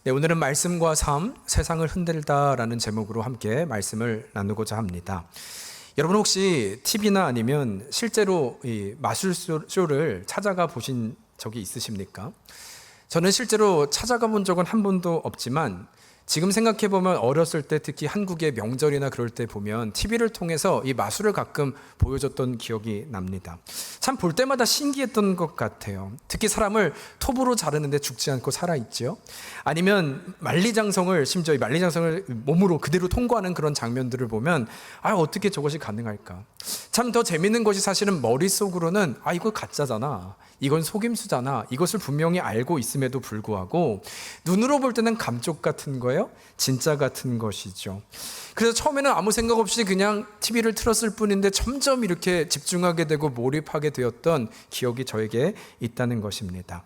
네, 오늘은 말씀과 삶, 세상을 흔들다라는 제목으로 함께 말씀을 나누고자 합니다. 여러분 혹시 TV나 아니면 실제로 이 마술쇼를 찾아가 보신 적이 있으십니까? 저는 실제로 찾아가 본 적은 한 번도 없지만 지금 생각해보면 어렸을 때 특히 한국의 명절이나 그럴 때 보면 TV를 통해서 이 마술을 가끔 보여줬던 기억이 납니다. 참 볼 때마다 신기했던 것 같아요. 특히 사람을 톱으로 자르는데 죽지 않고 살아있죠. 아니면 심지어 이 만리장성을 몸으로 그대로 통과하는 그런 장면들을 보면 어떻게 저것이 가능할까? 참 더 재밌는 것이 사실은 머릿속으로는 이거 가짜잖아, 이건 속임수잖아, 이것을 분명히 알고 있음에도 불구하고 눈으로 볼 때는 감쪽 같은 거예요, 진짜 같은 것이죠. 그래서 처음에는 아무 생각 없이 그냥 TV를 틀었을 뿐인데 점점 이렇게 집중하게 되고 몰입하게 되었던 기억이 저에게 있다는 것입니다.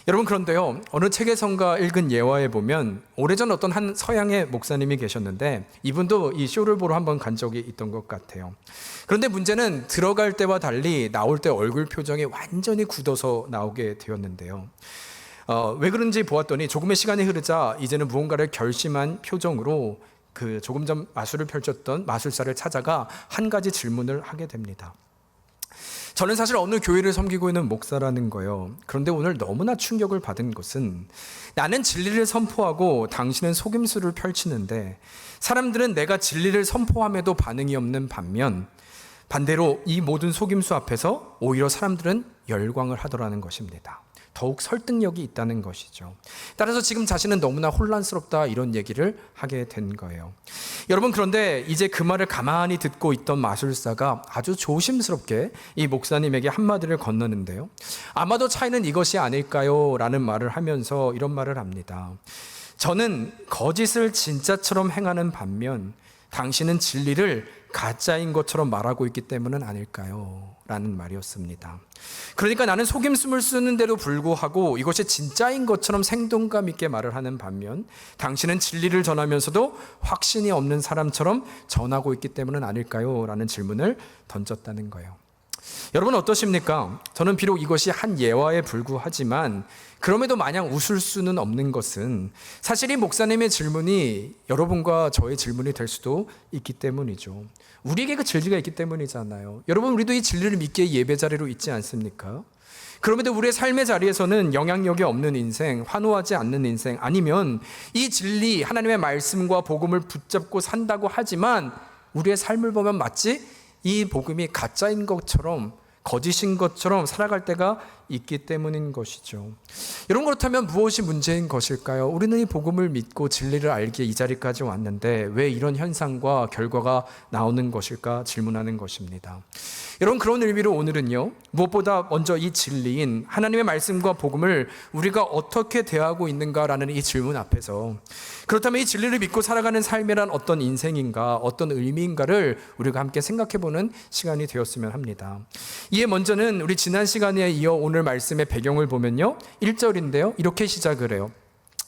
여러분, 그런데요, 어느 책에선가 읽은 예화에 보면 오래전 어떤 한 서양의 목사님이 계셨는데 이분도 이 쇼를 보러 한번 간 적이 있던 것 같아요. 그런데 문제는 들어갈 때와 달리 나올 때 얼굴 표정이 완전히 굳어서 나오게 되었는데요. 왜 그런지 보았더니 조금의 시간이 흐르자 이제는 무언가를 결심한 표정으로 그 조금 전 마술을 펼쳤던 마술사를 찾아가 한 가지 질문을 하게 됩니다. 저는 사실 어느 교회를 섬기고 있는 목사라는 거예요. 그런데 오늘 너무나 충격을 받은 것은 나는 진리를 선포하고 당신은 속임수를 펼치는데 사람들은 내가 진리를 선포함에도 반응이 없는 반대로 이 모든 속임수 앞에서 오히려 사람들은 열광을 하더라는 것입니다. 더욱 설득력이 있다는 것이죠. 따라서 지금 자신은 너무나 혼란스럽다, 이런 얘기를 하게 된 거예요. 여러분, 그런데 이제 그 말을 가만히 듣고 있던 마술사가 아주 조심스럽게 이 목사님에게 한마디를 건너는데요. 아마도 차이는 이것이 아닐까요? 라는 말을 하면서 이런 말을 합니다. 저는 거짓을 진짜처럼 행하는 반면 당신은 진리를 가짜인 것처럼 말하고 있기 때문은 아닐까요? 라는 말이었습니다. 그러니까 나는 속임수를 쓰는데도 불구하고 이것이 진짜인 것처럼 생동감 있게 말을 하는 반면 당신은 진리를 전하면서도 확신이 없는 사람처럼 전하고 있기 때문은 아닐까요? 라는 질문을 던졌다는 거예요. 여러분 어떠십니까? 저는 비록 이것이 한 예화에 불구하지만 그럼에도 마냥 웃을 수는 없는 것은 사실 이 목사님의 질문이 여러분과 저의 질문이 될 수도 있기 때문이죠. 우리에게 그 진리가 있기 때문이잖아요. 여러분, 우리도 이 진리를 믿기에 예배 자리로 있지 않습니까? 그럼에도 우리의 삶의 자리에서는 영향력이 없는 인생, 환호하지 않는 인생, 아니면 이 진리, 하나님의 말씀과 복음을 붙잡고 산다고 하지만 우리의 삶을 보면 마치 이 복음이 가짜인 것처럼, 거짓인 것처럼 살아갈 때가 있기 때문인 것이죠. 여러분, 그렇다면 무엇이 문제인 것일까요? 우리는 이 복음을 믿고 진리를 알기에 이 자리까지 왔는데 왜 이런 현상과 결과가 나오는 것일까 질문하는 것입니다. 여러분, 그런 의미로 오늘은요, 무엇보다 먼저 이 진리인 하나님의 말씀과 복음을 우리가 어떻게 대하고 있는가라는 이 질문 앞에서, 그렇다면 이 진리를 믿고 살아가는 삶이란 어떤 인생인가, 어떤 의미인가를 우리가 함께 생각해보는 시간이 되었으면 합니다. 이에 먼저는 우리 지난 시간에 이어 오늘 말씀의 배경을 보면요, 1절인데요 이렇게 시작을 해요.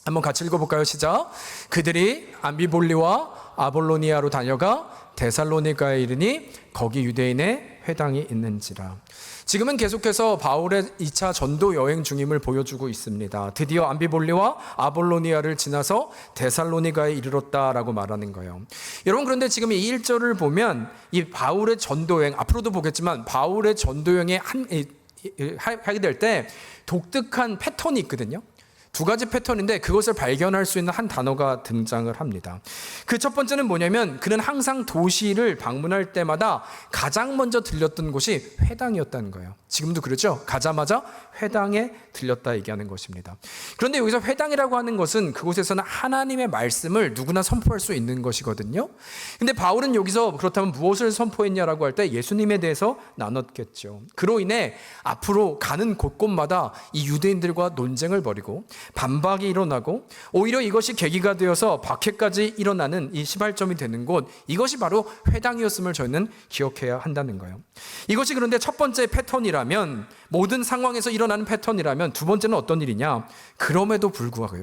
한번 같이 읽어볼까요? 시작. 그들이 암비볼리와 아볼로니아로 다녀가 데살로니가에 이르니 거기 유대인의 회당이 있는지라. 지금은 계속해서 바울의 2차 전도 여행 중임을 보여주고 있습니다. 드디어 암비볼리와 아볼로니아를 지나서 데살로니가에 이르렀다라고 말하는 거예요. 여러분, 그런데 지금 이 1절을 보면 이 바울의 전도 여행, 앞으로도 보겠지만 바울의 전도 여행에 하게 될 때 독특한 패턴이 있거든요. 두 가지 패턴인데 그것을 발견할 수 있는 한 단어가 등장을 합니다. 그 첫 번째는 뭐냐면 그는 항상 도시를 방문할 때마다 가장 먼저 들렸던 곳이 회당이었다는 거예요. 지금도 그렇죠? 가자마자 회당에 들렸다 얘기하는 것입니다. 그런데 여기서 회당이라고 하는 것은 그곳에서는 하나님의 말씀을 누구나 선포할 수 있는 것이거든요. 근데 바울은 여기서 그렇다면 무엇을 선포했냐라고 할 때 예수님에 대해서 나눴겠죠. 그로 인해 앞으로 가는 곳곳마다 이 유대인들과 논쟁을 벌이고 반박이 일어나고 오히려 이것이 계기가 되어서 박해까지 일어나는 이 시발점이 되는 곳, 이것이 바로 회당이었음을 저희는 기억해야 한다는 거예요. 이것이 그런데 첫 번째 패턴이라면, 모든 상황에서 일어나는 패턴이라면 두 번째는 어떤 일이냐? 그럼에도 불구하고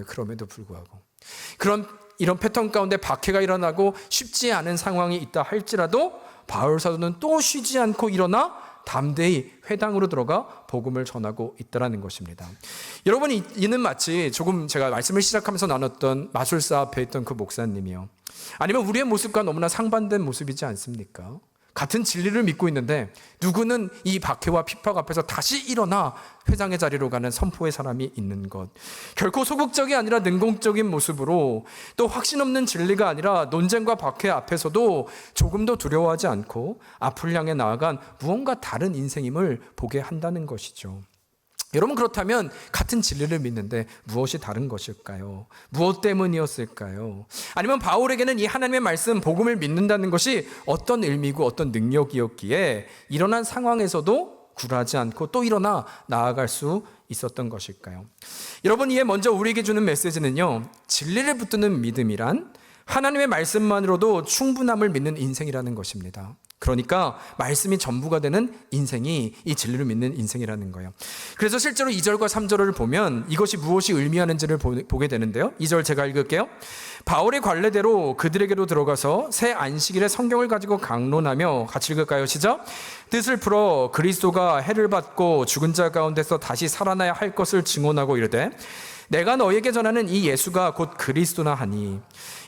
이런 패턴 가운데 박해가 일어나고 쉽지 않은 상황이 있다 할지라도 바울 사도는 또 쉬지 않고 일어나 담대히 회당으로 들어가 복음을 전하고 있다라는 것입니다. 여러분, 이는 마치 조금 제가 말씀을 시작하면서 나눴던 마술사 앞에 있던 그 목사님이요, 아니면 우리의 모습과 너무나 상반된 모습이지 않습니까? 같은 진리를 믿고 있는데 누구는 이 박해와 핍박 앞에서 다시 일어나 회당의 자리로 가는 선포의 사람이 있는 것. 결코 소극적이 아니라 능동적인 모습으로, 또 확신 없는 진리가 아니라 논쟁과 박해 앞에서도 조금도 두려워하지 않고 앞을 향해 나아간 무언가 다른 인생임을 보게 한다는 것이죠. 여러분, 그렇다면 같은 진리를 믿는데 무엇이 다른 것일까요? 무엇 때문이었을까요? 아니면 바울에게는 이 하나님의 말씀, 복음을 믿는다는 것이 어떤 의미고 어떤 능력이었기에 일어난 상황에서도 굴하지 않고 또 일어나 나아갈 수 있었던 것일까요? 여러분, 이에 먼저 우리에게 주는 메시지는요, 진리를 붙드는 믿음이란 하나님의 말씀만으로도 충분함을 믿는 인생이라는 것입니다. 그러니까 말씀이 전부가 되는 인생이 이 진리를 믿는 인생이라는 거예요. 그래서 실제로 2절과 3절을 보면 이것이 무엇이 의미하는지를 보게 되는데요. 2절 제가 읽을게요. 바울의 관례대로 그들에게로 들어가서 새 안식일에 성경을 가지고 강론하며, 같이 읽을까요? 시작. 뜻을 풀어 그리스도가 해를 받고 죽은 자 가운데서 다시 살아나야 할 것을 증언하고 이르되 내가 너에게 전하는 이 예수가 곧 그리스도나 하니.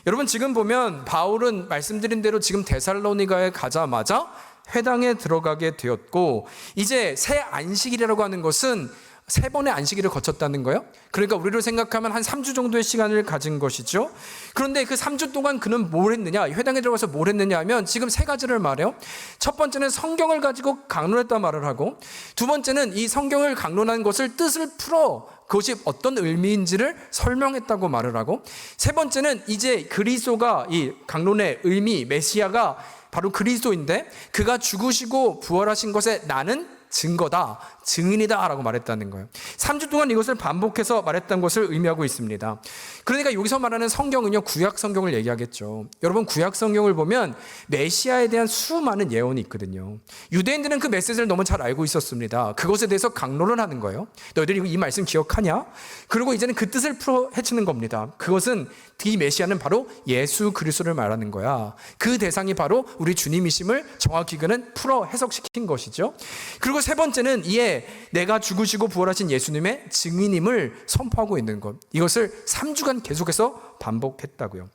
여러분, 지금 보면 바울은 말씀드린 대로 지금 데살로니가에 가자마자 회당에 들어가게 되었고, 이제 새 안식일이라고 하는 것은 3번의 안식일을 거쳤다는 거예요. 그러니까 우리로 생각하면 한 3주 정도의 시간을 가진 것이죠. 그런데 그 3주 동안 그는 뭘 했느냐, 회당에 들어가서 뭘 했느냐 하면 지금 3가지를 말해요. 첫 번째는 성경을 가지고 강론했다 말을 하고, 두 번째는 이 성경을 강론한 것을 뜻을 풀어 그것이 어떤 의미인지를 설명했다고 말을 하고, 세 번째는 이제 그리스도가, 이 강론의 의미, 메시아가 바로 그리스도인데 그가 죽으시고 부활하신 것에 나는 증거다, 증인이다 라고 말했다는 거예요. 3주 동안 이것을 반복해서 말했던 것을 의미하고 있습니다. 그러니까 여기서 말하는 성경은요, 구약 성경을 얘기하겠죠. 여러분, 구약 성경을 보면 메시아에 대한 수많은 예언이 있거든요. 유대인들은 그 메시지를 너무 잘 알고 있었습니다. 그것에 대해서 강론을 하는 거예요. 너희들이 이 말씀 기억하냐? 그리고 이제는 그 뜻을 풀어 헤치는 겁니다. 그것은, 이 메시아는 바로 예수 그리스도를 말하는 거야. 그 대상이 바로 우리 주님이심을 정확히 그는 풀어 해석시킨 것이죠. 그리고 세 번째는 이에 내가 죽으시고 부활하신 예수님의 증인임을 선포하고 있는 것. 이것을 3주간 계속해서 반복했다고요.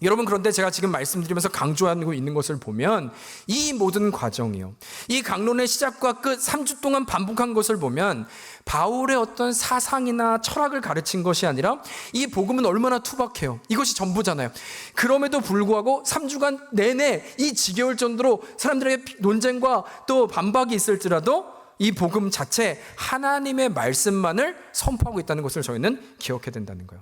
여러분, 그런데 제가 지금 말씀드리면서 강조하고 있는 것을 보면 이 모든 과정이요, 이 강론의 시작과 끝 3주 동안 반복한 것을 보면 바울의 어떤 사상이나 철학을 가르친 것이 아니라 이 복음은 얼마나 투박해요. 이것이 전부잖아요. 그럼에도 불구하고 3주간 내내 이 지겨울 정도로 사람들에게 논쟁과 또 반박이 있을지라도 이 복음 자체, 하나님의 말씀만을 선포하고 있다는 것을 저희는 기억해야 된다는 거예요.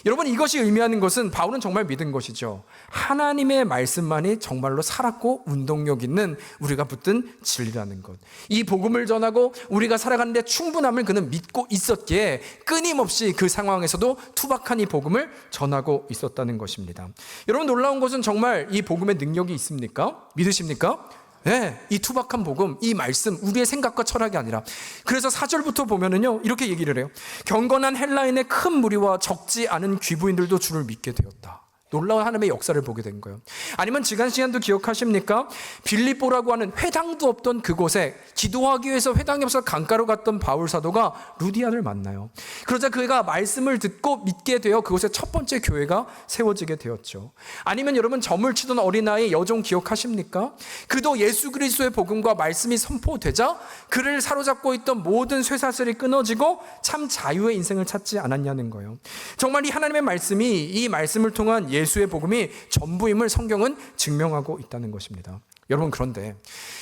여러분, 이것이 의미하는 것은 바울은 정말 믿은 것이죠. 하나님의 말씀만이 정말로 살았고 운동력 있는 우리가 붙든 진리라는 것. 이 복음을 전하고 우리가 살아가는데 충분함을 그는 믿고 있었기에 끊임없이 그 상황에서도 투박한 이 복음을 전하고 있었다는 것입니다. 여러분, 놀라운 것은 정말 이 복음의 능력이 있습니까? 믿으십니까? 네, 이 투박한 복음, 이 말씀, 우리의 생각과 철학이 아니라. 그래서 4절부터 보면은요, 이렇게 얘기를 해요. 경건한 헬라인의 큰 무리와 적지 않은 귀부인들도 주를 믿게 되었다. 놀라운 하나님의 역사를 보게 된 거예요. 아니면 지난 시간도 기억하십니까? 빌립보라고 하는 회당도 없던 그곳에 기도하기 위해서 회당이 없어서 강가로 갔던 바울 사도가 루디아를 만나요. 그러자 그가 말씀을 듣고 믿게 되어 그곳에 첫 번째 교회가 세워지게 되었죠. 아니면 여러분, 점을 치던 어린아이 여종 기억하십니까? 그도 예수 그리스도의 복음과 말씀이 선포되자 그를 사로잡고 있던 모든 쇠사슬이 끊어지고 참 자유의 인생을 찾지 않았냐는 거예요. 정말 이 하나님의 말씀이, 이 말씀을 통한 예수의 복음이 전부임을 성경은 증명하고 있다는 것입니다. 여러분, 그런데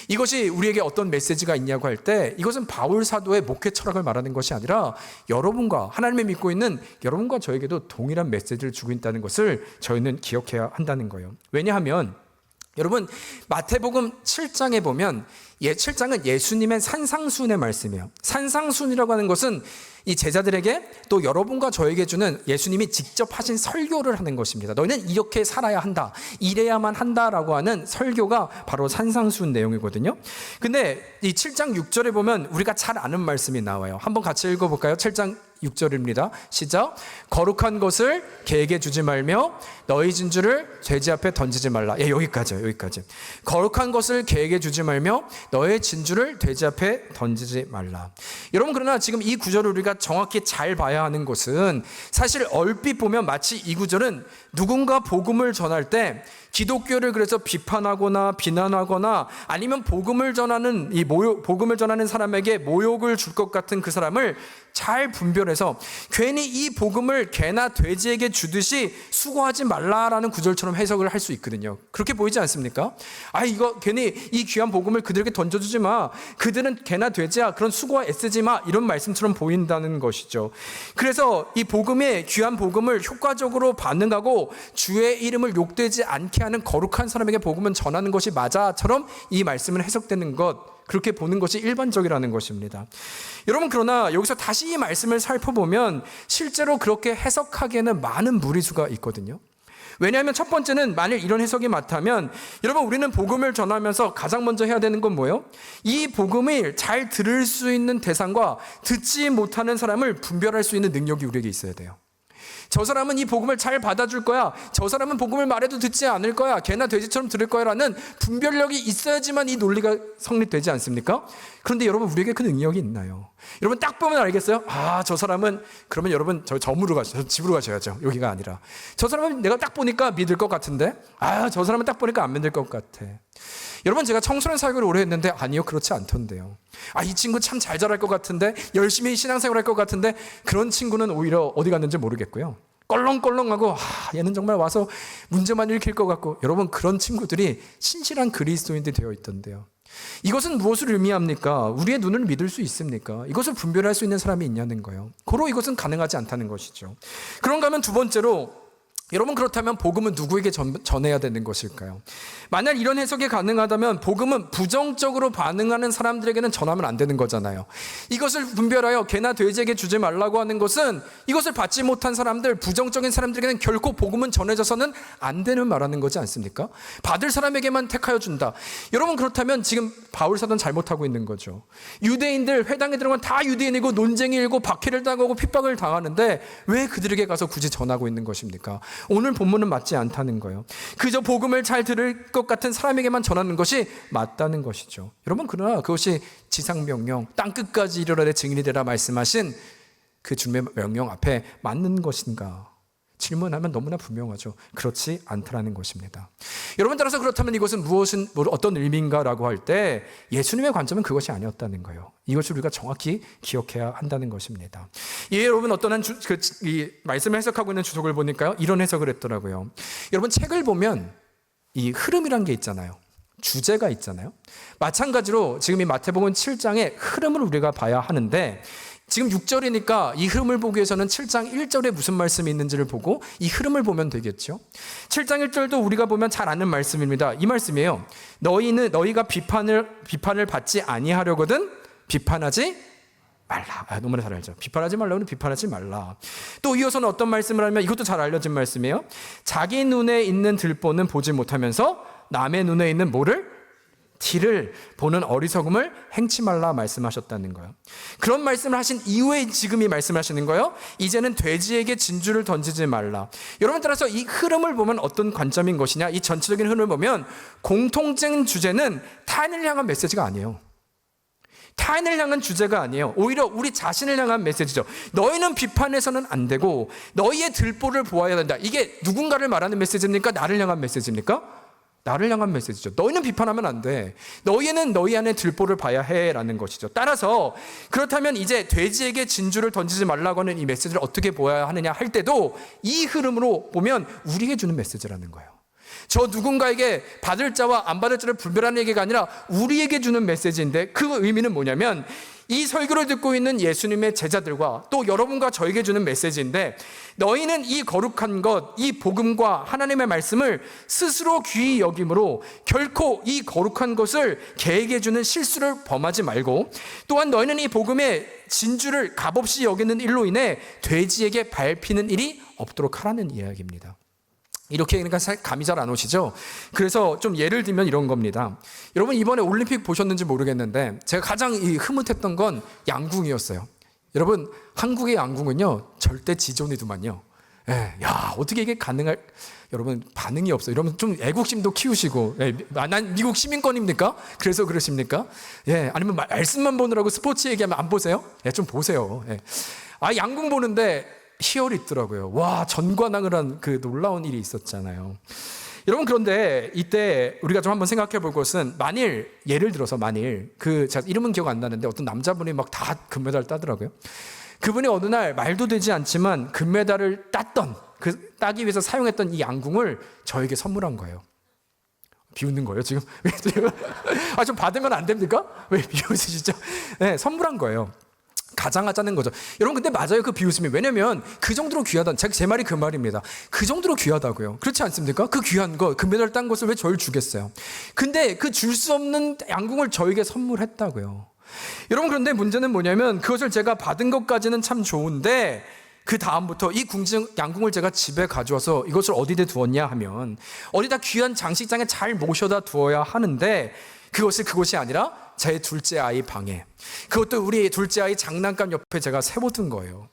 이것이 우리에게 어떤 메시지가 있냐고 할 때 이것은 바울 사도의 목회 철학을 말하는 것이 아니라 여러분과, 하나님을 믿고 있는 여러분과 저에게도 동일한 메시지를 주고 있다는 것을 저희는 기억해야 한다는 거예요. 왜냐하면 여러분, 마태복음 7장에 보면 7장은 예수님의 산상수훈의 말씀이에요. 산상수훈이라고 하는 것은 이 제자들에게 또 여러분과 저에게 주는 예수님이 직접 하신 설교를 하는 것입니다. 너희는 이렇게 살아야 한다, 이래야만 한다라고 하는 설교가 바로 산상수훈 내용이거든요. 근데 이 7장 6절에 보면 우리가 잘 아는 말씀이 나와요. 한번 같이 읽어볼까요? 7장 6절입니다. 시작. 거룩한 것을 개에게 주지 말며 너희 진주를 돼지 앞에 던지지 말라. 여기까지요. 여기까지. 거룩한 것을 개에게 주지 말며 너의 진주를 돼지 앞에 던지지 말라. 여러분, 그러나 지금 이 구절을 우리가 정확히 잘 봐야 하는 것은, 사실 얼핏 보면 마치 이 구절은 누군가 복음을 전할 때 기독교를 그래서 비판하거나 비난하거나 아니면 복음을 전하는 복음을 전하는 사람에게 모욕을 줄 것 같은 그 사람을 잘 분별해서 괜히 이 복음을 개나 돼지에게 주듯이 수고하지 말라라는 구절처럼 해석을 할 수 있거든요. 그렇게 보이지 않습니까? 이거 괜히 이 귀한 복음을 그들에게 던져주지 마. 그들은 개나 돼지야. 그런 수고와 애쓰지 마. 이런 말씀처럼 보인다는 것이죠. 그래서 이 귀한 복음을 효과적으로 반응하고 주의 이름을 욕되지 않게 하는 거룩한 사람에게 복음은 전하는 것이 맞아처럼 이 말씀은 해석되는 것, 그렇게 보는 것이 일반적이라는 것입니다. 여러분, 그러나 여기서 다시 이 말씀을 살펴보면 실제로 그렇게 해석하기에는 많은 무리수가 있거든요. 왜냐하면 첫 번째는, 만일 이런 해석이 맞다면 여러분, 우리는 복음을 전하면서 가장 먼저 해야 되는 건 뭐예요? 이 복음을 잘 들을 수 있는 대상과 듣지 못하는 사람을 분별할 수 있는 능력이 우리에게 있어야 돼요. 저 사람은 이 복음을 잘 받아줄 거야, 저 사람은 복음을 말해도 듣지 않을 거야, 개나 돼지처럼 들을 거야 라는 분별력이 있어야지만 이 논리가 성립되지 않습니까? 그런데 여러분, 우리에게 그 능력이 있나요? 여러분, 딱 보면 알겠어요? 저 사람은, 그러면 여러분 집으로 가셔야죠. 여기가 아니라, 저 사람은 내가 딱 보니까 믿을 것 같은데, 저 사람은 딱 보니까 안 믿을 것 같아. 여러분, 제가 청소년 사역을 오래 했는데 아니요, 그렇지 않던데요. 이 친구 참 잘 자랄 것 같은데, 열심히 신앙생활 할 것 같은데, 그런 친구는 오히려 어디 갔는지 모르겠고요. 껄렁껄렁하고 얘는 정말 와서 문제만 일으킬 것 같고, 여러분, 그런 친구들이 신실한 그리스도인들이 되어 있던데요. 이것은 무엇을 의미합니까? 우리의 눈을 믿을 수 있습니까? 이것을 분별할 수 있는 사람이 있냐는 거예요. 고로 이것은 가능하지 않다는 것이죠. 그런가 하면 두 번째로, 여러분, 그렇다면 복음은 누구에게 전해야 되는 것일까요? 만약 이런 해석이 가능하다면 복음은 부정적으로 반응하는 사람들에게는 전하면 안 되는 거잖아요. 이것을 분별하여 개나 돼지에게 주지 말라고 하는 것은 이것을 받지 못한 사람들, 부정적인 사람들에게는 결코 복음은 전해져서는 안 되는 말하는 거지 않습니까? 받을 사람에게만 택하여 준다. 여러분, 그렇다면 지금 바울 사도는 잘못하고 있는 거죠. 유대인들, 회당에 들어가면 다 유대인이고 논쟁이고 박해를 당하고 핍박을 당하는데 왜 그들에게 가서 굳이 전하고 있는 것입니까? 오늘 본문은 맞지 않다는 거예요. 그저 복음을 잘 들을 것 같은 사람에게만 전하는 것이 맞다는 것이죠. 여러분, 그러나 그것이 지상명령, 땅끝까지 이르러내 증인이 되라 말씀하신 그 주님의 명령 앞에 맞는 것인가? 질문하면 너무나 분명하죠. 그렇지 않다라는 것입니다. 여러분, 따라서 그렇다면 이것은 어떤 의미인가라고 할 때 예수님의 관점은 그것이 아니었다는 거예요. 이것을 우리가 정확히 기억해야 한다는 것입니다. 여러분, 어떤 이 말씀을 해석하고 있는 주석을 보니까요, 이런 해석을 했더라고요. 여러분, 책을 보면 이 흐름이란 게 있잖아요. 주제가 있잖아요. 마찬가지로 지금 이 마태복음 7장의 흐름을 우리가 봐야 하는데, 지금 6절이니까 이 흐름을 보기 위해서는 7장 1절에 무슨 말씀이 있는지를 보고 이 흐름을 보면 되겠죠. 7장 1절도 우리가 보면 잘 아는 말씀입니다. 이 말씀이에요. 너희가 비판을 받지 아니하려거든 비판하지 말라. 너무나 잘 알죠. 비판하지 말라고는 비판하지 말라. 또 이어서는 어떤 말씀을 하면, 이것도 잘 알려진 말씀이에요. 자기 눈에 있는 들보는 보지 못하면서 남의 눈에 있는 티를 보는 어리석음을 행치 말라 말씀하셨다는 거예요. 그런 말씀을 하신 이후에 지금 이 말씀하시는 거예요. 이제는 돼지에게 진주를 던지지 말라. 여러분, 따라서 이 흐름을 보면 어떤 관점인 것이냐, 이 전체적인 흐름을 보면 공통적인 주제는 타인을 향한 메시지가 아니에요. 타인을 향한 주제가 아니에요. 오히려 우리 자신을 향한 메시지죠. 너희는 비판해서는 안 되고 너희의 들보를 보아야 된다. 이게 누군가를 말하는 메시지입니까? 나를 향한 메시지입니까? 나를 향한 메시지죠. 너희는 비판하면 안 돼. 너희는 너희 안에 들보를 봐야 해라는 것이죠. 따라서 그렇다면 이제 돼지에게 진주를 던지지 말라고 하는 이 메시지를 어떻게 보아야 하느냐 할 때도 이 흐름으로 보면 우리에게 주는 메시지라는 거예요. 저 누군가에게 받을 자와 안 받을 자를 분별하는 얘기가 아니라 우리에게 주는 메시지인데, 그 의미는 뭐냐면 이 설교를 듣고 있는 예수님의 제자들과 또 여러분과 저에게 주는 메시지인데, 너희는 이 거룩한 것, 이 복음과 하나님의 말씀을 스스로 귀히 여김으로 결코 이 거룩한 것을 개에게 주는 실수를 범하지 말고, 또한 너희는 이 복음의 진주를 값없이 여기는 일로 인해 돼지에게 밟히는 일이 없도록 하라는 이야기입니다. 이렇게 그러니까 감이 잘 안 오시죠? 그래서 좀 예를 들면 이런 겁니다. 여러분, 이번에 올림픽 보셨는지 모르겠는데 제가 가장 흐뭇했던 건 양궁이었어요. 여러분, 한국의 양궁은요 절대 지존이더만요. 예, 야, 어떻게 이게 가능할? 여러분, 반응이 없어요. 여러분 좀 애국심도 키우시고, 예, 난 미국 시민권입니까? 그래서 그러십니까? 예, 아니면 말씀만 보느라고 스포츠 얘기하면 안 보세요? 예, 좀 보세요. 예. 양궁 보는데 희열이 있더라고요. 와, 전관왕을 한 그 놀라운 일이 있었잖아요. 여러분, 그런데 이때 우리가 좀 한번 생각해 볼 것은, 예를 들어서 제가 이름은 기억 안 나는데 어떤 남자분이 막 다 금메달 따더라고요. 그분이 어느 날 말도 되지 않지만 금메달을 따기 위해서 사용했던 이 양궁을 저에게 선물한 거예요. 비웃는 거예요, 지금? 좀 받으면 안 됩니까? 왜 비웃으시죠? 네, 선물한 거예요. 가장하자는 거죠. 여러분, 근데 맞아요, 그 비웃음이. 왜냐면 그 정도로 귀하다. 제 말이 그 말입니다. 그 정도로 귀하다고요. 그렇지 않습니까? 그 귀한 거, 금메달 딴 것을 왜 저를 주겠어요? 근데 그 줄 수 없는 양궁을 저에게 선물했다고요. 여러분, 그런데 문제는 뭐냐면, 그것을 제가 받은 것까지는 참 좋은데, 그 다음부터 이 양궁을 제가 집에 가져와서 이것을 어디다 두었냐 하면, 어디다 귀한 장식장에 잘 모셔다 두어야 하는데, 그것이 아니라 제 둘째 아이 방에, 그것도 우리 둘째 아이 장난감 옆에 제가 세워둔 거예요.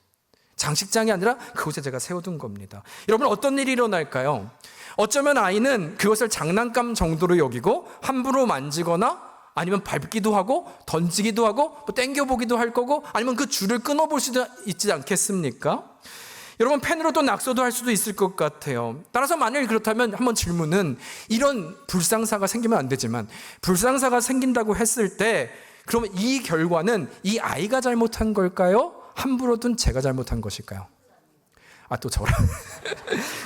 장식장이 아니라 그곳에 제가 세워둔 겁니다. 여러분, 어떤 일이 일어날까요? 어쩌면 아이는 그것을 장난감 정도로 여기고 함부로 만지거나 아니면 밟기도 하고 던지기도 하고 땡겨보기도 할 거고, 아니면 그 줄을 끊어볼 수도 있지 않겠습니까? 여러분, 펜으로도 낙서도 할 수도 있을 것 같아요. 따라서 만일 그렇다면 한번 질문은, 이런 불상사가 생기면 안 되지만 불상사가 생긴다고 했을 때, 그러면 이 결과는 이 아이가 잘못한 걸까요? 함부로 둔 제가 잘못한 것일까요? 또 저랑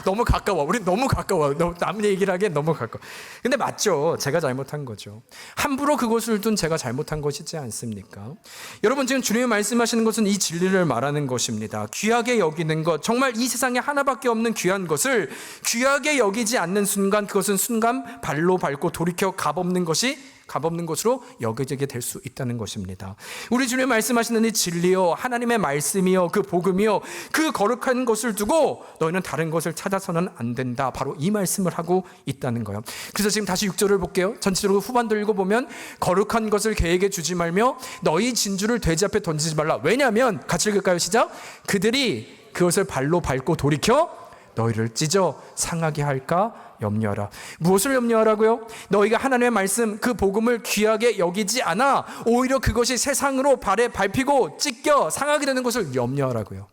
너무 가까워. 우리 너무 가까워. 남 얘기를 하기엔 너무 가까워. 근데 맞죠. 제가 잘못한 거죠. 함부로 그것을 둔 제가 잘못한 것이지 않습니까? 여러분, 지금 주님이 말씀하시는 것은 이 진리를 말하는 것입니다. 귀하게 여기는 것, 정말 이 세상에 하나밖에 없는 귀한 것을 귀하게 여기지 않는 순간, 그것은 순간 발로 밟고 돌이켜 값없는 것으로 여겨지게 될 수 있다는 것입니다. 우리 주님 말씀하시는 이 진리요, 하나님의 말씀이요, 그 복음이요, 그 거룩한 것을 두고 너희는 다른 것을 찾아서는 안 된다. 바로 이 말씀을 하고 있다는 거예요. 그래서 지금 다시 6절을 볼게요. 전체적으로 후반도 읽어보면, 거룩한 것을 개에게 주지 말며 너희 진주를 돼지 앞에 던지지 말라. 왜냐하면, 같이 읽을까요? 시작. 그들이 그것을 발로 밟고 돌이켜 너희를 찢어 상하게 할까 염려하라. 무엇을 염려하라고요? 너희가 하나님의 말씀, 그 복음을 귀하게 여기지 않아 오히려 그것이 세상으로 발에 밟히고 찢겨 상하게 되는 것을 염려하라고요.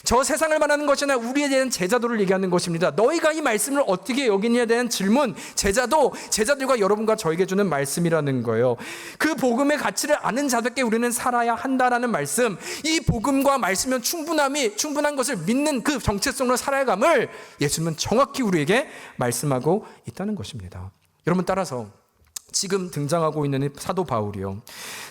저 세상을 말하는 것이 아니라 우리에 대한 제자도를 얘기하는 것입니다. 너희가 이 말씀을 어떻게 여기냐에 대한 질문, 제자들과 여러분과 저에게 주는 말씀이라는 거예요. 그 복음의 가치를 아는 자들께 우리는 살아야 한다라는 말씀, 이 복음과 말씀은 충분한 것을 믿는 그 정체성으로 살아감을 예수님은 정확히 우리에게 말씀하고 있다는 것입니다. 여러분, 따라서 지금 등장하고 있는 사도 바울이요,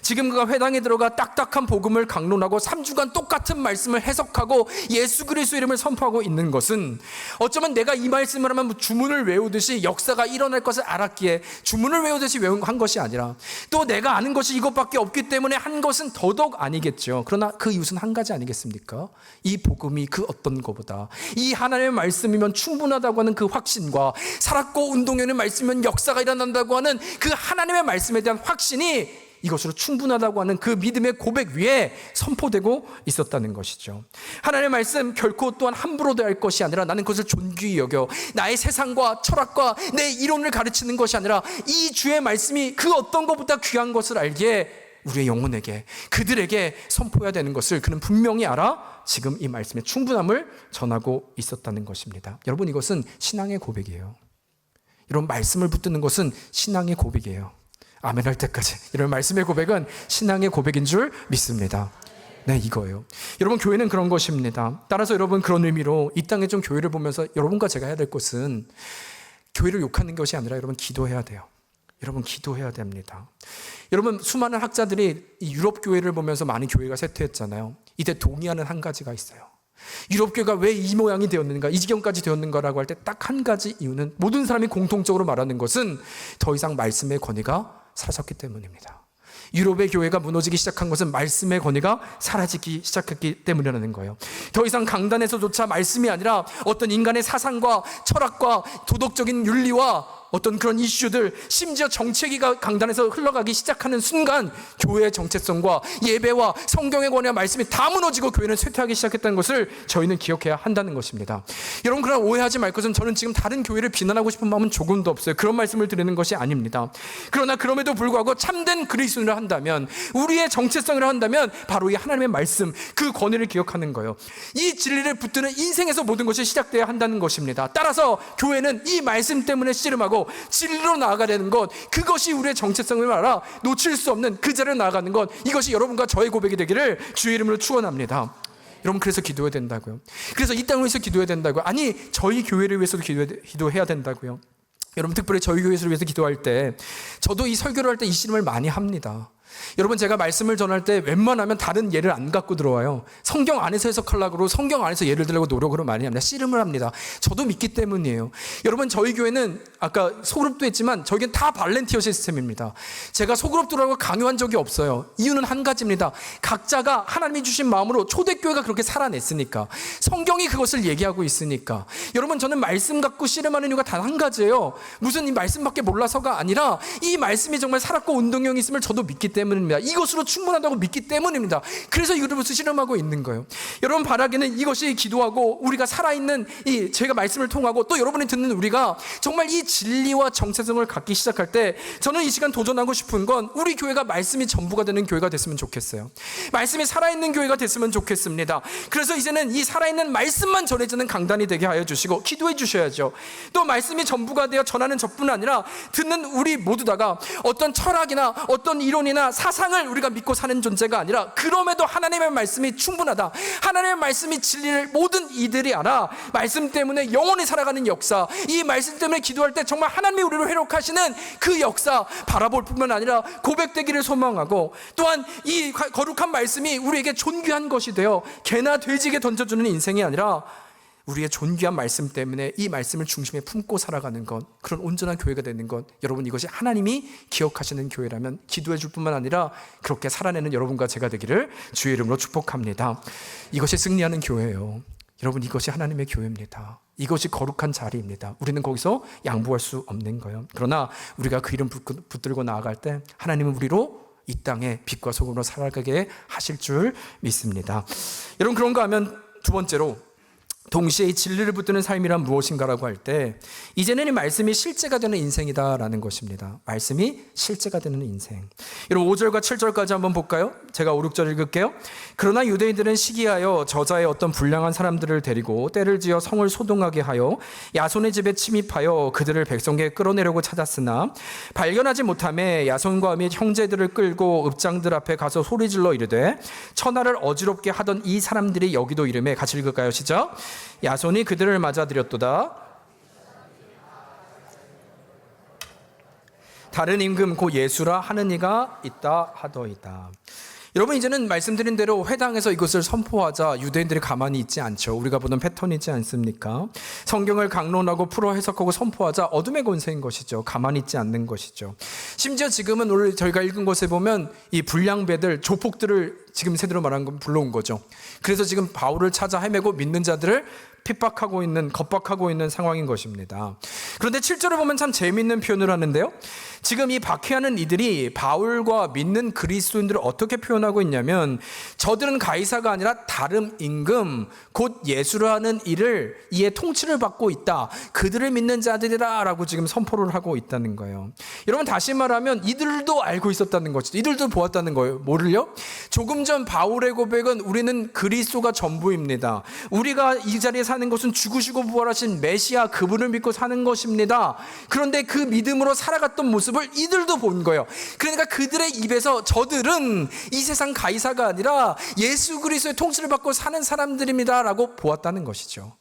지금 그가 회당에 들어가 딱딱한 복음을 강론하고 3주간 똑같은 말씀을 해석하고 예수 그리스도 이름을 선포하고 있는 것은, 어쩌면 내가 이 말씀을 하면 주문을 외우듯이 역사가 일어날 것을 알았기에 주문을 외우듯이 한 것이 아니라, 또 내가 아는 것이 이것밖에 없기 때문에 한 것은 더더욱 아니겠죠. 그러나 그 이유는 한 가지 아니겠습니까? 이 복음이 그 어떤 것보다, 이 하나님의 말씀이면 충분하다고 하는 그 확신과, 살았고 운동연의 말씀이면 역사가 일어난다고 하는 그 하나님의 말씀에 대한 확신이 이것으로 충분하다고 하는 그 믿음의 고백 위에 선포되고 있었다는 것이죠. 하나님의 말씀 결코 또한 함부로 대할 것이 아니라, 나는 그것을 존귀히 여겨 나의 세상과 철학과 내 이론을 가르치는 것이 아니라, 이 주의 말씀이 그 어떤 것보다 귀한 것을 알기에 우리의 영혼에게, 그들에게 선포해야 되는 것을 그는 분명히 알아 지금 이 말씀의 충분함을 전하고 있었다는 것입니다. 여러분, 이것은 신앙의 고백이에요. 이런 말씀을 붙드는 것은 신앙의 고백이에요. 아멘 할 때까지 이런 말씀의 고백은 신앙의 고백인 줄 믿습니다. 네, 이거예요. 여러분, 교회는 그런 것입니다. 따라서 여러분, 그런 의미로 이 땅에 좀 교회를 보면서 여러분과 제가 해야 될 것은, 교회를 욕하는 것이 아니라 여러분, 기도해야 돼요. 여러분, 기도해야 됩니다. 여러분, 수많은 학자들이 이 유럽 교회를 보면서 많은 교회가 쇠퇴했잖아요. 이때 동의하는 한 가지가 있어요. 유럽 교회가 왜 이 모양이 되었는가, 이 지경까지 되었는가라고 할 때 딱 한 가지 이유는, 모든 사람이 공통적으로 말하는 것은 더 이상 말씀의 권위가 사라졌기 때문입니다. 유럽의 교회가 무너지기 시작한 것은 말씀의 권위가 사라지기 시작했기 때문이라는 거예요. 더 이상 강단에서조차 말씀이 아니라 어떤 인간의 사상과 철학과 도덕적인 윤리와 어떤 그런 이슈들, 심지어 정체기가 강단에서 흘러가기 시작하는 순간 교회의 정체성과 예배와 성경의 권위와 말씀이 다 무너지고 교회는 쇠퇴하기 시작했다는 것을 저희는 기억해야 한다는 것입니다. 여러분, 그러나 오해하지 말 것은 저는 지금 다른 교회를 비난하고 싶은 마음은 조금도 없어요. 그런 말씀을 드리는 것이 아닙니다. 그러나 그럼에도 불구하고 참된 그리스도인을 한다면, 우리의 정체성을 한다면 바로 이 하나님의 말씀, 그 권위를 기억하는 거예요. 이 진리를 붙드는 인생에서 모든 것이 시작되어야 한다는 것입니다. 따라서 교회는 이 말씀 때문에 씨름하고 진리로 나아가야 되는 것, 그것이 우리의 정체성을 말아 놓칠 수 없는 그 자리로 나아가는 것, 이것이 여러분과 저의 고백이 되기를 주의 이름으로 축원합니다. 여러분, 그래서 기도해야 된다고요. 그래서 이 땅을 위해서 기도해야 된다고요. 아니, 저희 교회를 위해서도 기도해야 된다고요. 여러분, 특별히 저희 교회를 위해서 기도할 때, 저도 이 설교를 할 때 이 씨름을 많이 합니다. 여러분, 제가 말씀을 전할 때 웬만하면 다른 예를 안 갖고 들어와요. 성경 안에서 해석하려고, 성경 안에서 예를 들려고 노력을 많이 합니다. 씨름을 합니다. 저도 믿기 때문이에요. 여러분, 저희 교회는 아까 소그룹도 했지만 저희는 다 발렌티어 시스템입니다. 제가 소그룹 들어가고 강요한 적이 없어요. 이유는 한 가지입니다. 각자가 하나님이 주신 마음으로 초대교회가 그렇게 살아냈으니까, 성경이 그것을 얘기하고 있으니까. 여러분, 저는 말씀 갖고 씨름하는 이유가 단 한 가지예요. 무슨 이 말씀밖에 몰라서가 아니라 이 말씀이 정말 살았고 운동형이 있음을 저도 믿기 때문입니다. 이것으로 충분하다고 믿기 때문입니다. 그래서 이것을 실험하고 있는 거예요. 여러분, 바라기는 이것이 기도하고 우리가 살아있는 이 제가 말씀을 통하고 또 여러분이 듣는 우리가 정말 이 진리와 정체성을 갖기 시작할 때, 저는 이 시간 도전하고 싶은 건 우리 교회가 말씀이 전부가 되는 교회가 됐으면 좋겠어요. 말씀이 살아있는 교회가 됐으면 좋겠습니다. 그래서 이제는 이 살아있는 말씀만 전해지는 강단이 되게 하여 주시고 기도해 주셔야죠. 또 말씀이 전부가 되어 전하는 저뿐 아니라 듣는 우리 모두 다가 어떤 철학이나 어떤 이론이나 사상을 우리가 믿고 사는 존재가 아니라, 그럼에도 하나님의 말씀이 충분하다, 하나님의 말씀이 진리를 모든 이들이 알아 말씀 때문에 영원히 살아가는 역사, 이 말씀 때문에 기도할 때 정말 하나님이 우리를 회복하시는 그 역사 바라볼 뿐만 아니라 고백되기를 소망하고, 또한 이 거룩한 말씀이 우리에게 존귀한 것이 되어 개나 돼지에게 던져주는 인생이 아니라 우리의 존귀한 말씀 때문에 이 말씀을 중심에 품고 살아가는 것, 그런 온전한 교회가 되는 것, 여러분, 이것이 하나님이 기억하시는 교회라면 기도해 줄 뿐만 아니라 그렇게 살아내는 여러분과 제가 되기를 주의 이름으로 축복합니다. 이것이 승리하는 교회예요. 여러분, 이것이 하나님의 교회입니다. 이것이 거룩한 자리입니다. 우리는 거기서 양보할 수 없는 거예요. 그러나 우리가 그 이름 붙들고 나아갈 때 하나님은 우리로 이 땅에 빛과 소금으로 살아가게 하실 줄 믿습니다. 여러분, 그런가 하면 두 번째로, 동시에 이 진리를 붙드는 삶이란 무엇인가라고 할 때, 이제는 이 말씀이 실제가 되는 인생이다라는 것입니다. 말씀이 실제가 되는 인생. 여러분, 5절과 7절까지 한번 볼까요? 제가 5, 6절 읽을게요. 그러나 유대인들은 시기하여 저자의 어떤 불량한 사람들을 데리고 때를 지어 성을 소동하게 하여 야손의 집에 침입하여 그들을 백성에게 끌어내려고 찾았으나 발견하지 못하매 야손과 및 형제들을 끌고 읍장들 앞에 가서 소리질러 이르되 천하를 어지럽게 하던 이 사람들이 여기도 이름에, 같이 읽을까요? 시작. 야손이 그들을 맞아들였도다. 다른 임금 곧 예수라 하는 이가 있다 하더이다. 여러분, 이제는 말씀드린 대로 회당에서 이것을 선포하자 유대인들이 가만히 있지 않죠. 우리가 보는 패턴이지 않습니까? 성경을 강론하고 풀어 해석하고 선포하자 어둠의 권세인 것이죠. 가만히 있지 않는 것이죠. 심지어 지금은 오늘 저희가 읽은 것에 보면 이 불량배들, 조폭들을 지금 세대로 말하는 건 불러온 거죠. 그래서 지금 바울을 찾아 헤매고 믿는 자들을 핍박하고 있는, 겁박하고 있는 상황인 것입니다. 그런데 7절을 보면 참 재미있는 표현을 하는데요. 지금 이 박해하는 이들이 바울과 믿는 그리스도인들을 어떻게 표현하고 있냐면, 저들은 가이사가 아니라 다른 임금 곧 예수라는 이를 이에 통치를 받고 있다, 그들을 믿는 자들이라 라고 지금 선포를 하고 있다는 거예요. 여러분, 다시 말하면 이들도 알고 있었다는 것이죠. 이들도 보았다는 거예요. 뭐를요? 조금 전 바울의 고백은 우리는 그리스도가 전부입니다. 우리가 이 자리에 사는 것은 죽으시고 부활하신 메시아 그분을 믿고 사는 것입니다. 그런데 그 믿음으로 살아갔던 모습을 이들도 본 거예요. 그러니까 그들의 입에서 저들은 이 세상 가이사가 아니라 예수 그리스도의 통치를 받고 사는 사람들입니다 라고 보았다는 것이죠.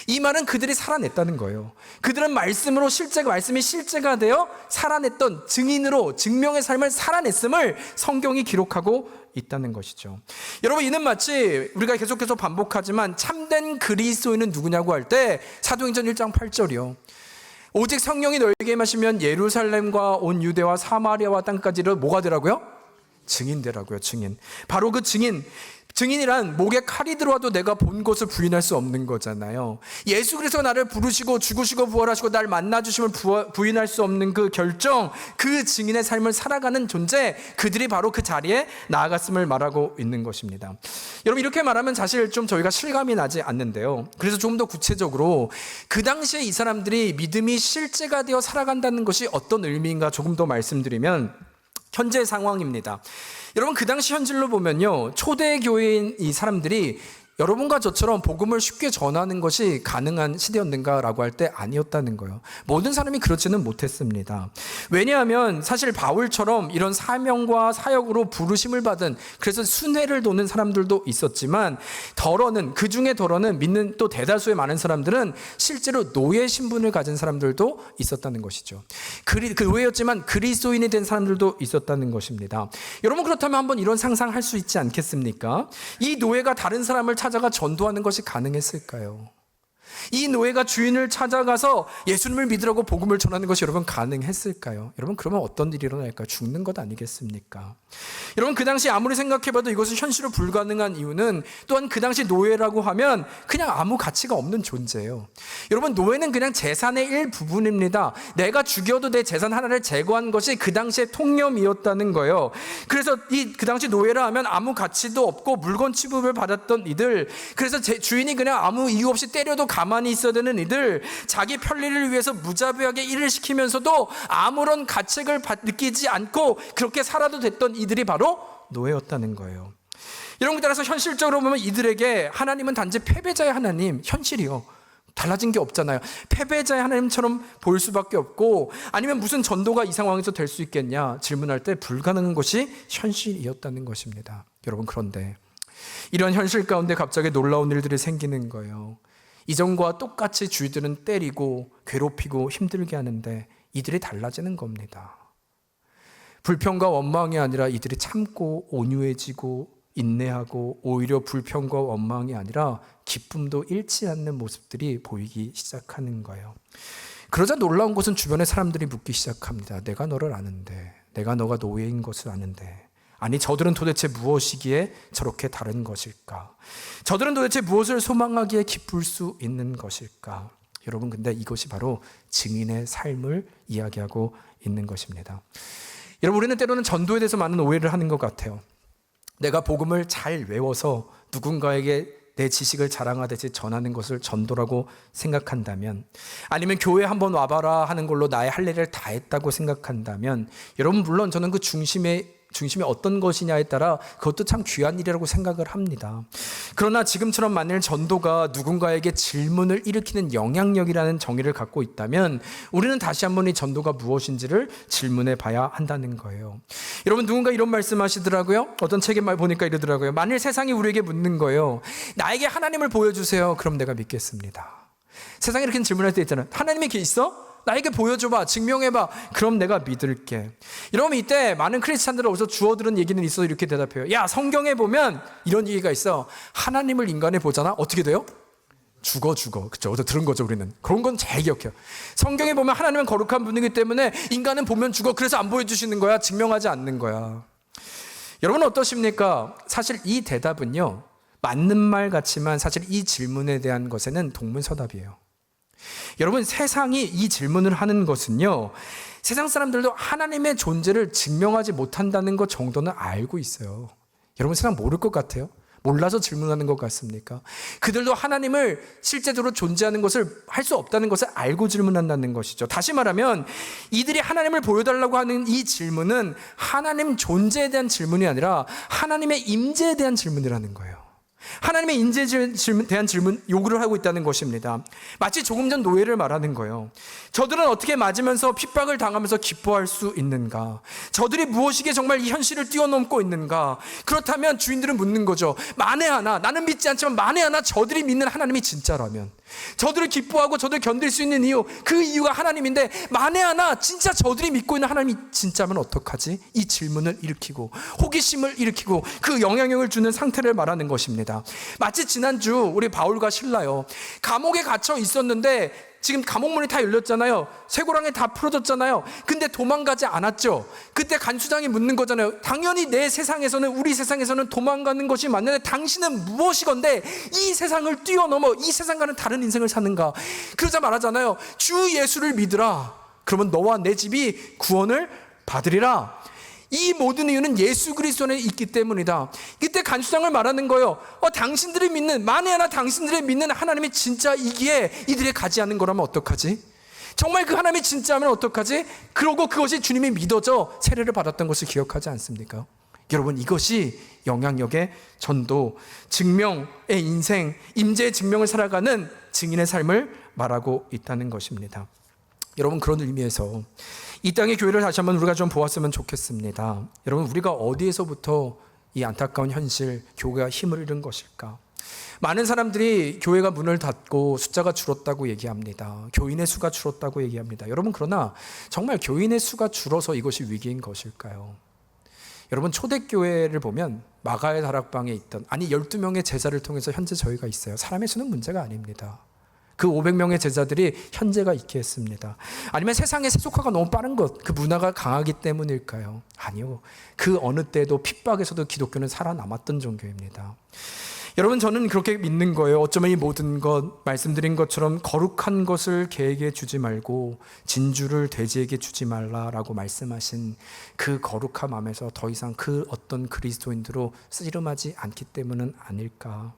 이 말은 그들이 살아냈다는 거예요. 그들은 말씀으로 말씀이 실제가 되어 살아냈던 증인으로 증명의 삶을 살아냈음을 성경이 기록하고 있다는 것이죠. 여러분, 이는 마치 우리가 계속해서 반복하지만 참된 그리스도인은 누구냐고 할 때 사도행전 1장 8절이요. 오직 성령이 너에게 임하시면 예루살렘과 온 유대와 사마리아와 땅까지를 뭐가 되라고요? 증인되라고요. 증인. 바로 그 증인, 증인이란 목에 칼이 들어와도 내가 본 것을 부인할 수 없는 거잖아요. 예수 그리스도 나를 부르시고 죽으시고 부활하시고 날 만나주심을 부인할 수 없는 그 결정, 그 증인의 삶을 살아가는 존재, 그들이 바로 그 자리에 나아갔음을 말하고 있는 것입니다. 여러분, 이렇게 말하면 사실 좀 저희가 실감이 나지 않는데요. 그래서 조금 더 구체적으로 그 당시에 이 사람들이 믿음이 실제가 되어 살아간다는 것이 어떤 의미인가 조금 더 말씀드리면, 현재 상황입니다. 여러분, 그 당시 현실로 보면요, 초대교회인 이 사람들이 여러분과 저처럼 복음을 쉽게 전하는 것이 가능한 시대였는가라고 할 때 아니었다는 거예요. 모든 사람이 그렇지는 못했습니다. 왜냐하면 사실 바울처럼 이런 사명과 사역으로 부르심을 받은, 그래서 순회를 도는 사람들도 있었지만, 그 중에 믿는 또 대다수의 많은 사람들은 실제로 노예 신분을 가진 사람들도 있었다는 것이죠. 그 노예였지만 그리스도인이 된 사람들도 있었다는 것입니다. 여러분, 그렇다면 한번 이런 상상할 수 있지 않겠습니까? 이 노예가 다른 사람을 찾아가 전도하는 것이 가능했을까요? 이 노예가 주인을 찾아가서 예수님을 믿으라고 복음을 전하는 것이 여러분 가능했을까요? 여러분, 그러면 어떤 일이 일어날까요? 죽는 것 아니겠습니까? 여러분, 그 당시 아무리 생각해봐도 이것은 현실로 불가능한 이유는, 또한 그 당시 노예라고 하면 그냥 아무 가치가 없는 존재예요. 여러분, 노예는 그냥 재산의 일부분입니다. 내가 죽여도 내 재산 하나를 제거한 것이 그 당시의 통념이었다는 거예요. 그래서 그 당시 노예라 하면 아무 가치도 없고 물건 취급을 받았던 이들, 그래서 주인이 그냥 아무 이유 없이 때려도 가만히 있어야 되는 이들, 자기 편리를 위해서 무자비하게 일을 시키면서도 아무런 가책을 느끼지 않고 그렇게 살아도 됐던 이들이 바로 노예였다는 거예요. 여러분, 따라서 현실적으로 보면 이들에게 하나님은 단지 패배자의 하나님, 현실이요, 달라진 게 없잖아요. 패배자의 하나님처럼 보일 수밖에 없고, 아니면 무슨 전도가 이 상황에서 될 수 있겠냐 질문할 때 불가능한 것이 현실이었다는 것입니다. 여러분, 그런데 이런 현실 가운데 갑자기 놀라운 일들이 생기는 거예요. 이전과 똑같이 주인들은 때리고 괴롭히고 힘들게 하는데 이들이 달라지는 겁니다. 불평과 원망이 아니라 이들이 참고 온유해지고 인내하고, 오히려 불평과 원망이 아니라 기쁨도 잃지 않는 모습들이 보이기 시작하는 거예요. 그러자 놀라운 것은 주변의 사람들이 묻기 시작합니다. 내가 너를 아는데, 내가 너가 노예인 것을 아는데, 아니 저들은 도대체 무엇이기에 저렇게 다른 것일까? 저들은 도대체 무엇을 소망하기에 기쁠 수 있는 것일까? 여러분, 근데 이것이 바로 증인의 삶을 이야기하고 있는 것입니다. 여러분, 우리는 때로는 전도에 대해서 많은 오해를 하는 것 같아요. 내가 복음을 잘 외워서 누군가에게 내 지식을 자랑하듯이 전하는 것을 전도라고 생각한다면, 아니면 교회 한번 와봐라 하는 걸로 나의 할 일을 다 했다고 생각한다면, 여러분, 물론 저는 그 중심이 어떤 것이냐에 따라 그것도 참 귀한 일이라고 생각을 합니다. 그러나 지금처럼 만일 전도가 누군가에게 질문을 일으키는 영향력이라는 정의를 갖고 있다면, 우리는 다시 한번 이 전도가 무엇인지를 질문해 봐야 한다는 거예요. 여러분, 누군가 이런 말씀하시더라고요. 어떤 책에 보니까 이러더라고요. 만일 세상이 우리에게 묻는 거예요. 나에게 하나님을 보여주세요. 그럼 내가 믿겠습니다. 세상에 이렇게 질문할 때 있잖아요. 하나님이 이렇게 있어? 나에게 보여줘봐, 증명해봐, 그럼 내가 믿을게. 이러면 이때 많은 크리스찬들은 어디서 주워 들은 얘기는 있어서 이렇게 대답해요. 야, 성경에 보면 이런 얘기가 있어. 하나님을 인간에 보잖아. 어떻게 돼요? 죽어. 그쵸? 어디서 들은 거죠, 우리는. 그런 건 잘 기억해요. 성경에 보면 하나님은 거룩한 분이기 때문에 인간은 보면 죽어. 그래서 안 보여주시는 거야. 증명하지 않는 거야. 여러분, 어떠십니까? 사실 이 대답은요, 맞는 말 같지만 사실 이 질문에 대한 것에는 동문서답이에요. 여러분, 세상이 이 질문을 하는 것은요, 세상 사람들도 하나님의 존재를 증명하지 못한다는 것 정도는 알고 있어요. 여러분, 세상 모를 것 같아요? 몰라서 질문하는 것 같습니까? 그들도 하나님을 실제적으로 존재하는 것을 할 수 없다는 것을 알고 질문한다는 것이죠. 다시 말하면 이들이 하나님을 보여달라고 하는 이 질문은 하나님 존재에 대한 질문이 아니라 하나님의 임재에 대한 질문이라는 거예요. 하나님의 인재에 대한 질문, 요구를 하고 있다는 것입니다. 마치 조금 전 노예를 말하는 거예요. 저들은 어떻게 맞으면서 핍박을 당하면서 기뻐할 수 있는가? 저들이 무엇이기에 정말 이 현실을 뛰어넘고 있는가? 그렇다면 주인들은 묻는 거죠. 만에 하나, 나는 믿지 않지만 만에 하나 저들이 믿는 하나님이 진짜라면, 저들을 기뻐하고 저들을 견딜 수 있는 이유, 그 이유가 하나님인데, 만에 하나 진짜 저들이 믿고 있는 하나님이 진짜면 어떡하지? 이 질문을 일으키고 호기심을 일으키고 그 영향력을 주는 상태를 말하는 것입니다. 마치 지난주 우리 바울과 실라요, 감옥에 갇혀 있었는데 지금 감옥문이 다 열렸잖아요. 쇠고랑이 다 풀어졌잖아요. 근데 도망가지 않았죠. 그때 간수장이 묻는 거잖아요. 당연히 내 세상에서는, 우리 세상에서는 도망가는 것이 맞는데 당신은 무엇이건데 이 세상을 뛰어넘어 이 세상과는 다른 인생을 사는가? 그러자 말하잖아요. 주 예수를 믿으라. 그러면 너와 내 집이 구원을 받으리라. 이 모든 이유는 예수 그리스도 안에 있기 때문이다. 이때 간수장을 말하는 거예요. 당신들이 믿는, 만에 하나 당신들이 믿는 하나님이 진짜이기에 이들이 가지 않는 거라면 어떡하지? 정말 그 하나님이 진짜면 어떡하지? 그러고 그것이 주님이 믿어져 세례를 받았던 것을 기억하지 않습니까? 여러분, 이것이 영향력의 전도, 증명의 인생, 임재의 증명을 살아가는 증인의 삶을 말하고 있다는 것입니다. 여러분, 그런 의미에서 이 땅의 교회를 다시 한번 우리가 좀 보았으면 좋겠습니다. 여러분, 우리가 어디에서부터 이 안타까운 현실, 교회가 힘을 잃은 것일까? 많은 사람들이 교회가 문을 닫고 숫자가 줄었다고 얘기합니다. 교인의 수가 줄었다고 얘기합니다. 여러분, 그러나 정말 교인의 수가 줄어서 이것이 위기인 것일까요? 여러분, 초대교회를 보면 마가의 다락방에 있던 12명의 제자를 통해서 현재 저희가 있어요. 사람의 수는 문제가 아닙니다. 그 500명의 제자들이 현재가 있게 했습니다. 아니면 세상의 세속화가 너무 빠른 것, 그 문화가 강하기 때문일까요? 아니요. 그 어느 때도 핍박에서도 기독교는 살아남았던 종교입니다. 여러분, 저는 그렇게 믿는 거예요. 어쩌면 이 모든 것, 말씀드린 것처럼 거룩한 것을 개에게 주지 말고 진주를 돼지에게 주지 말라라고 말씀하신 그 거룩한 마음에서 더 이상 그 어떤 그리스도인들로 씨름하지 않기 때문은 아닐까.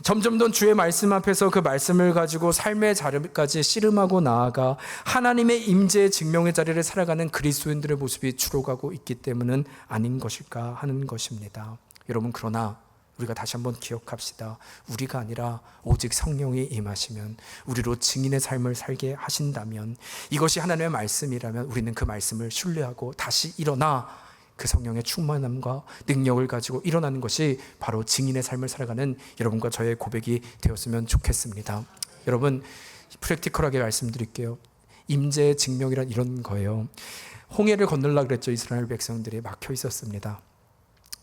점점 더 주의 말씀 앞에서 그 말씀을 가지고 삶의 자리까지 씨름하고 나아가 하나님의 임재의 증명의 자리를 살아가는 그리스도인들의 모습이 줄어가고 있기 때문은 아닌 것일까 하는 것입니다. 여러분, 그러나 우리가 다시 한번 기억합시다. 우리가 아니라 오직 성령이 임하시면, 우리로 증인의 삶을 살게 하신다면, 이것이 하나님의 말씀이라면 우리는 그 말씀을 신뢰하고 다시 일어나 그 성령의 충만함과 능력을 가지고 일어나는 것이 바로 증인의 삶을 살아가는 여러분과 저의 고백이 되었으면 좋겠습니다. 여러분, 프랙티컬하게 말씀드릴게요. 임재의 증명이란 이런 거예요. 홍해를 건너려고 그랬죠. 이스라엘 백성들이 막혀 있었습니다.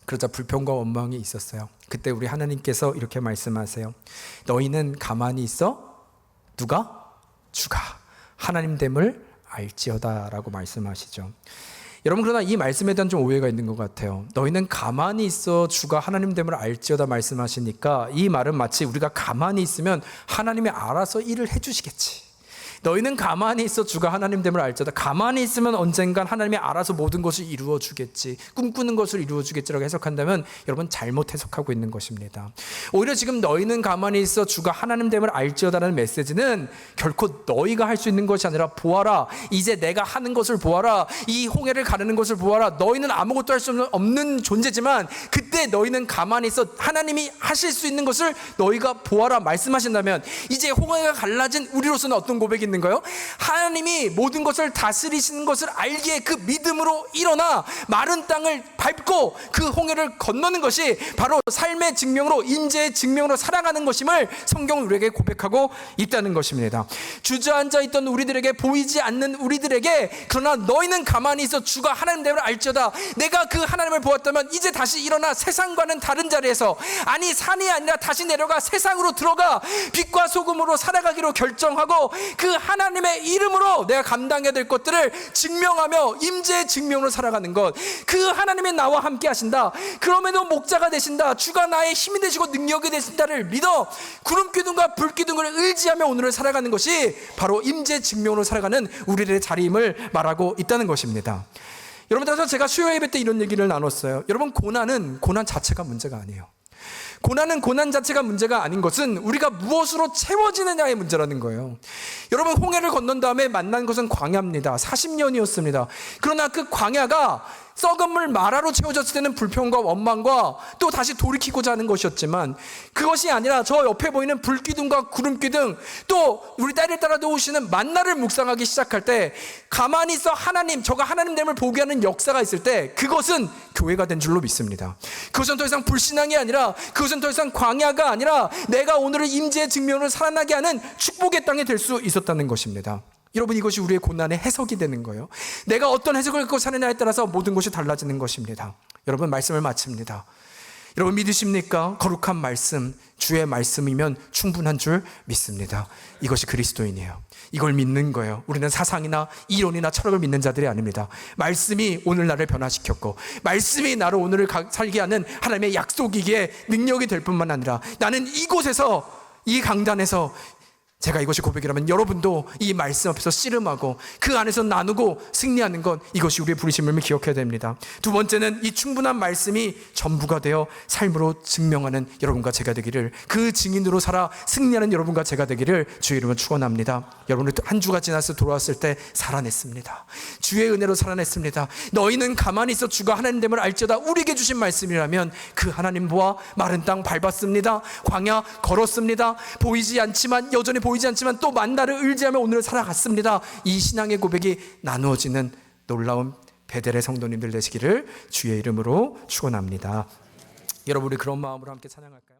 그러자 불평과 원망이 있었어요. 그때 우리 하나님께서 이렇게 말씀하세요. 너희는 가만히 있어? 누가? 주가 하나님됨을 알지어다 라고 말씀하시죠. 여러분, 그러나 이 말씀에 대한 좀 오해가 있는 것 같아요. 너희는 가만히 있어 주가 하나님됨을 알지어다 말씀하시니까 이 말은 마치 우리가 가만히 있으면 하나님이 알아서 일을 해주시겠지. 너희는 가만히 있어 주가 하나님됨을 알지어다. 가만히 있으면 언젠간 하나님이 알아서 모든 것을 이루어 주겠지, 꿈꾸는 것을 이루어 주겠지라고 해석한다면 여러분, 잘못 해석하고 있는 것입니다. 오히려 지금 너희는 가만히 있어 주가 하나님됨을 알지어다라는 메시지는 결코 너희가 할 수 있는 것이 아니라, 보아라, 이제 내가 하는 것을 보아라, 이 홍해를 가르는 것을 보아라. 너희는 아무것도 할 수 없는 존재지만 그때 너희는 가만히 있어 하나님이 하실 수 있는 것을 너희가 보아라 말씀하신다면, 이제 홍해가 갈라진 우리로서는 어떤 고백이 있는 거예요? 하나님이 모든 것을 다스리시는 것을 알기에 그 믿음으로 일어나 마른 땅을 밟고 그 홍해를 건너는 것이 바로 삶의 증명으로, 임재의 증명으로 살아가는 것임을 성경은 우리에게 고백하고 있다는 것입니다. 주저앉아 있던 우리들에게, 보이지 않는 우리들에게, 그러나 너희는 가만히 있어 주가 하나님됨을 알지어다. 내가 그 하나님을 보았다면 이제 다시 일어나 세상과는 다른 자리에서, 아니 산이 아니라 다시 내려가 세상으로 들어가 빛과 소금으로 살아가기로 결정하고 그 하나님의 이름으로 내가 감당해야 될 것들을 증명하며 임재의 증명으로 살아가는 것. 그 하나님이 나와 함께 하신다. 그럼에도 목자가 되신다. 주가 나의 힘이 되시고 능력이 되신다를 믿어 구름기둥과 불기둥을 의지하며 오늘을 살아가는 것이 바로 임재의 증명으로 살아가는 우리들의 자리임을 말하고 있다는 것입니다. 여러분, 따라서 제가 수요 예배 때 이런 얘기를 나눴어요. 여러분, 고난은 고난 자체가 문제가 아니에요. 고난은 고난 자체가 문제가 아닌 것은 우리가 무엇으로 채워지느냐의 문제라는 거예요. 여러분, 홍해를 건넌 다음에 만난 것은 광야입니다. 40년이었습니다. 그러나 그 광야가 썩은 물 마라로 채워졌을 때는 불평과 원망과 또 다시 돌이키고자 하는 것이었지만, 그것이 아니라 저 옆에 보이는 불기둥과 구름기둥, 또 우리 딸을 따라 오시는 만나를 묵상하기 시작할 때 가만히 있어 하나님, 저가 하나님됨을 보게 하는 역사가 있을 때 그것은 교회가 된 줄로 믿습니다. 그것은 더 이상 불신앙이 아니라, 그것은 더 이상 광야가 아니라 내가 오늘을 임재의 증명으로 살아나게 하는 축복의 땅이 될 수 있었다는 것입니다. 여러분, 이것이 우리의 고난의 해석이 되는 거예요. 내가 어떤 해석을 갖고 사느냐에 따라서 모든 것이 달라지는 것입니다. 여러분, 말씀을 마칩니다. 여러분 믿으십니까? 거룩한 말씀, 주의 말씀이면 충분한 줄 믿습니다. 이것이 그리스도인이에요. 이걸 믿는 거예요. 우리는 사상이나 이론이나 철학을 믿는 자들이 아닙니다. 말씀이 오늘 나를 변화시켰고, 말씀이 나를 오늘을 살게 하는 하나님의 약속이기에 능력이 될 뿐만 아니라, 나는 이곳에서, 이 강단에서, 제가 이것이 고백이라면 여러분도 이 말씀 앞에서 씨름하고 그 안에서 나누고 승리하는 것, 이것이 우리의 부르심을 기억해야 됩니다. 두 번째는 이 충분한 말씀이 전부가 되어 삶으로 증명하는 여러분과 제가 되기를, 그 증인으로 살아 승리하는 여러분과 제가 되기를 주의 이름으로 축원합니다. 여러분들 한 주가 지나서 돌아왔을 때 살아냈습니다. 주의 은혜로 살아냈습니다. 너희는 가만히 있어 주가 하나님됨을 알지어다. 우리에게 주신 말씀이라면 그 하나님 보아 마른 땅 밟았습니다. 광야 걸었습니다. 보이지 않지만, 여전히 보이지 않지만 또 만나를 의지하며 오늘을 살아갔습니다. 이 신앙의 고백이 나누어지는 놀라운 베델의 성도님들 되시기를 주의 이름으로 축원합니다. 여러분, 우리 그런 마음으로 함께 찬양할까요?